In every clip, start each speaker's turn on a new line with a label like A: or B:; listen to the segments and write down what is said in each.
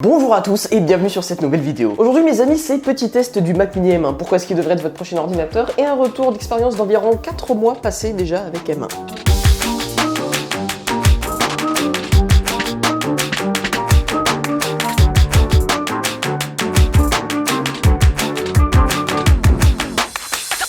A: Bonjour à tous et bienvenue sur cette nouvelle vidéo. Aujourd'hui mes amis, c'est petit test du Mac Mini M1, pourquoi est-ce qu'il devrait être votre prochain ordinateur, et un retour d'expérience d'environ 4 mois passés déjà avec M1.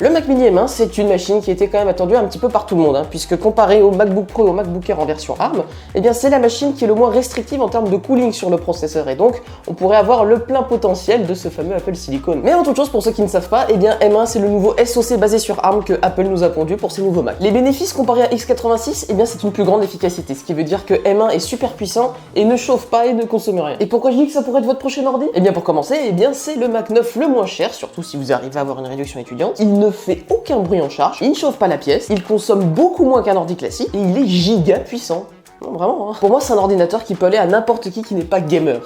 A: Le Mac Mini M1, c'est une machine qui était quand même attendue un petit peu par tout le monde, puisque comparé au MacBook Pro et au MacBook Air en version ARM, eh bien c'est la machine qui est le moins restrictive en termes de cooling sur le processeur, et donc on pourrait avoir le plein potentiel de ce fameux Apple Silicon. Mais en toute chose, pour ceux qui ne savent pas, eh bien M1 c'est le nouveau SoC basé sur ARM que Apple nous a pondu pour ses nouveaux Mac. Les bénéfices comparés à x86, eh bien c'est une plus grande efficacité, ce qui veut dire que M1 est super puissant et ne chauffe pas et ne consomme rien. Et pourquoi je dis que ça pourrait être votre prochain ordi? Eh bien pour commencer, eh bien c'est le Mac 9 le moins cher, surtout si vous arrivez à avoir une réduction étudiante. Il ne fait aucun bruit en charge, il ne chauffe pas la pièce, il consomme beaucoup moins qu'un ordi classique et il est giga puissant. Non, vraiment, Pour moi, c'est un ordinateur qui peut aller à n'importe qui n'est pas gamer.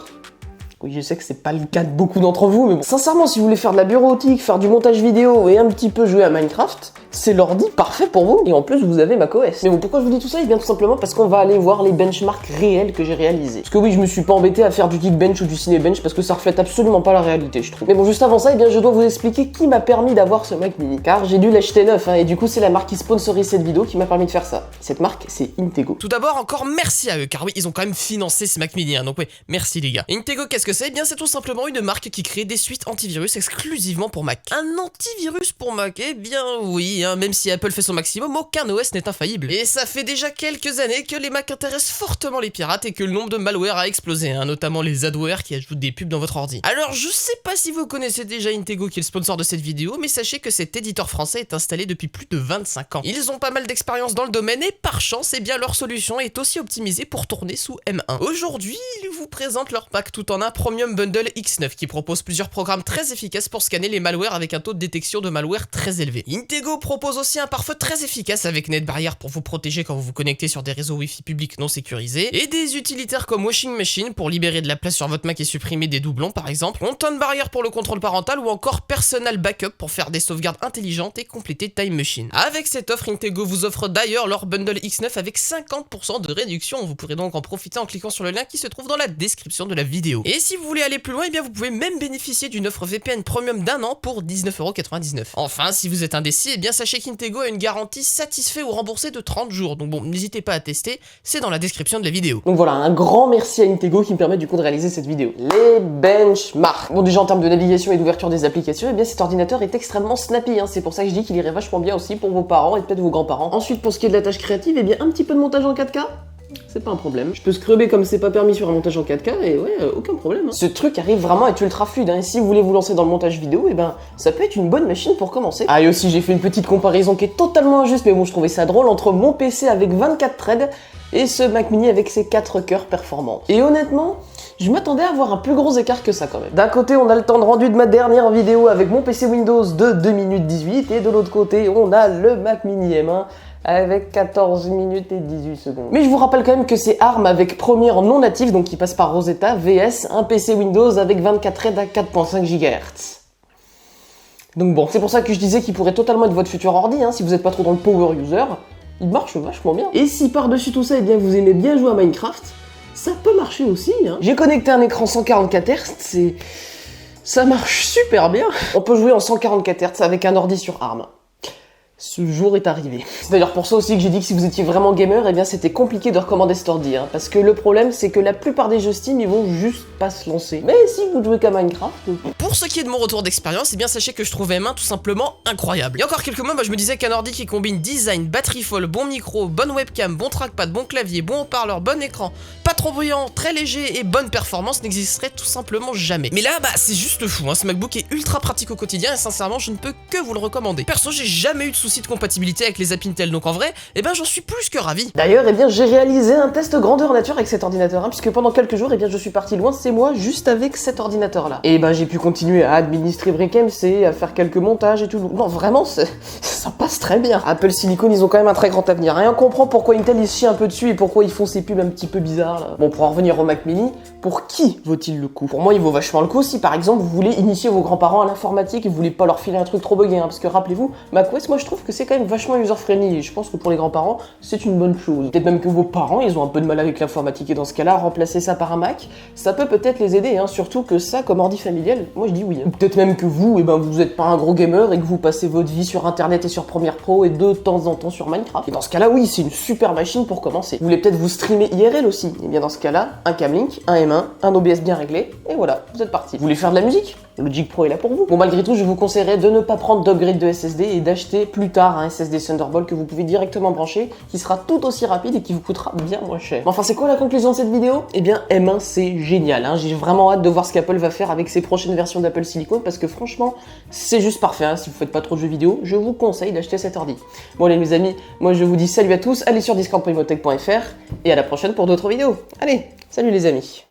A: Oui, je sais que c'est pas le cas de beaucoup d'entre vous, mais bon. Sincèrement, si vous voulez faire de la bureautique, faire du montage vidéo et un petit peu jouer à Minecraft, c'est l'ordi parfait pour vous. Et en plus, vous avez macOS. Mais bon, pourquoi je vous dis tout ça? Eh bien, tout simplement parce qu'on va aller voir les benchmarks réels que j'ai réalisés. Parce que oui, je me suis pas embêté à faire du Geekbench ou du Cinebench parce que ça reflète absolument pas la réalité, je trouve. Mais bon, juste avant ça, eh bien, je dois vous expliquer qui m'a permis d'avoir ce Mac Mini. Car j'ai dû l'acheter neuf, et du coup, c'est la marque qui sponsorise cette vidéo qui m'a permis de faire ça. Cette marque, c'est Intego.
B: Tout d'abord, encore merci à eux, car oui, ils ont quand même financé ce Mac Mini, donc oui, merci les gars. Intego, qu'est-ce que c'est? Eh bien, c'est tout simplement une marque qui crée des suites antivirus exclusivement pour Mac. Un antivirus pour Mac? Eh bien oui, même si Apple fait son maximum, aucun OS n'est infaillible. Et ça fait déjà quelques années que les Mac intéressent fortement les pirates et que le nombre de malware a explosé, notamment les adware qui ajoutent des pubs dans votre ordi. Alors je sais pas si vous connaissez déjà Intego qui est le sponsor de cette vidéo, mais sachez que cet éditeur français est installé depuis plus de 25 ans. Ils ont pas mal d'expérience dans le domaine et par chance, eh bien leur solution est aussi optimisée pour tourner sous M1. Aujourd'hui, ils vous présentent leur pack tout en un Premium Bundle X9 qui propose plusieurs programmes très efficaces pour scanner les malwares avec un taux de détection de malware très élevé. Intego propose aussi un pare-feu très efficace avec NetBarrier pour vous protéger quand vous vous connectez sur des réseaux Wi-Fi publics non sécurisés, et des utilitaires comme Washing Machine pour libérer de la place sur votre Mac et supprimer des doublons par exemple, Content Barrier pour le contrôle parental ou encore Personal Backup pour faire des sauvegardes intelligentes et compléter Time Machine. Avec cette offre, Intego vous offre d'ailleurs leur Bundle X9 avec 50% de réduction, vous pourrez donc en profiter en cliquant sur le lien qui se trouve dans la description de la vidéo. Et si vous voulez aller plus loin, eh bien vous pouvez même bénéficier d'une offre VPN Premium d'un an pour 19,99 €. Enfin, si vous êtes indécis, eh bien sachez qu'Intego a une garantie satisfait ou remboursé de 30 jours. Donc bon, n'hésitez pas à tester, c'est dans la description de la vidéo.
A: Donc voilà, un grand merci à Intego qui me permet du coup de réaliser cette vidéo. Les benchmarks. Bon, déjà en termes de navigation et d'ouverture des applications, eh bien cet ordinateur est extrêmement snappy, c'est pour ça que je dis qu'il irait vachement bien aussi pour vos parents et peut-être vos grands-parents. Ensuite, pour ce qui est de la tâche créative, eh bien un petit peu de montage en 4K, c'est pas un problème. Je peux scrubber comme c'est pas permis sur un montage en 4K et ouais, aucun problème. Ce truc arrive vraiment à être ultra fluide, et si vous voulez vous lancer dans le montage vidéo, eh ben ça peut être une bonne machine pour commencer. Ah, et aussi j'ai fait une petite comparaison qui est totalement injuste, mais bon, je trouvais ça drôle, entre mon PC avec 24 threads et ce Mac Mini avec ses 4 cœurs performants. Et honnêtement, je m'attendais à avoir un plus gros écart que ça quand même. D'un côté, on a le temps de rendu de ma dernière vidéo avec mon PC Windows de 2 minutes 18, et de l'autre côté, on a le Mac Mini M1 avec 14 minutes et 18 secondes. Mais je vous rappelle quand même que c'est ARM avec première non natif, donc qui passe par Rosetta, VS, un PC Windows avec 24 threads à 4.5 GHz. Donc bon, c'est pour ça que je disais qu'il pourrait totalement être votre futur ordi, si vous n'êtes pas trop dans le power user. Il marche vachement bien. Et si par-dessus tout ça, eh bien vous aimez bien jouer à Minecraft, ça peut marcher aussi. J'ai connecté un écran 144 Hz, ça marche super bien. On peut jouer en 144 Hz avec un ordi sur ARM. Ce jour est arrivé. C'est d'ailleurs pour ça aussi que j'ai dit que si vous étiez vraiment gamer, eh bien c'était compliqué de recommander cet ordi, parce que le problème c'est que la plupart des jeux Steam ils vont juste pas se lancer. Mais si vous jouez qu'à Minecraft...
B: Pour ce qui est de mon retour d'expérience, eh bien sachez que je trouve M1 tout simplement incroyable. Il y a encore quelques mois, je me disais qu'un ordi qui combine design, batterie folle, bon micro, bonne webcam, bon trackpad, bon clavier, bon haut-parleur, bon écran, pas trop bruyant, très léger et bonne performance n'existerait tout simplement jamais. Mais là, c'est juste fou, ce MacBook est ultra pratique au quotidien et sincèrement je ne peux que vous le recommander. Perso, j'ai jamais eu de soucis de compatibilité avec les apps Intel, donc en vrai, j'en suis plus que ravi.
A: D'ailleurs, j'ai réalisé un test grandeur nature avec cet ordinateur, puisque pendant quelques jours, je suis parti loin, c'est moi, juste avec cet ordinateur-là. Et j'ai pu continuer à administrer BrickMC, à faire quelques montages et tout. Non, vraiment, ça passe très bien. Apple Silicon, ils ont quand même un très grand avenir. Et on comprend pourquoi Intel, ils se chient un peu dessus et pourquoi ils font ces pubs un petit peu bizarres, Là. Bon, pour en revenir au Mac Mini, pour qui vaut-il le coup? Pour moi, il vaut vachement le coup si par exemple vous voulez initier vos grands-parents à l'informatique et vous voulez pas leur filer un truc trop buggé, hein, parce que rappelez-vous, macOS, moi je trouve que c'est quand même vachement user-friendly et je pense que pour les grands-parents, c'est une bonne chose. Peut-être même que vos parents, ils ont un peu de mal avec l'informatique et dans ce cas-là, remplacer ça par un Mac, ça peut peut-être les aider, hein, surtout que ça, comme ordi familial, moi je dis oui. Hein. Peut-être même que vous, vous êtes pas un gros gamer et que vous passez votre vie sur Internet et sur Premiere Pro et de temps en temps sur Minecraft. Et dans ce cas-là, oui, c'est une super machine pour commencer. Vous voulez peut-être vous streamer IRL aussi. Et bien dans ce cas-là, un Camlink, un M1, un OBS bien réglé, et voilà, vous êtes parti. Vous voulez faire de la musique? Logic Pro est là pour vous. Bon, malgré tout, je vous conseillerais de ne pas prendre d'upgrade de SSD et d'acheter plus tard un SSD Thunderbolt que vous pouvez directement brancher, qui sera tout aussi rapide et qui vous coûtera bien moins cher. Mais enfin, c'est quoi la conclusion de cette vidéo? Eh bien, M1, c'est génial. Hein. J'ai vraiment hâte de voir ce qu'Apple va faire avec ses prochaines versions d'Apple Silicon, parce que franchement, c'est juste parfait. Hein. Si vous faites pas trop de jeux vidéo, je vous conseille d'acheter cet ordi. Bon, allez, mes amis, moi je vous dis salut à tous, allez sur discord.imotech.fr et à la prochaine pour d'autres vidéos. Allez, salut les amis.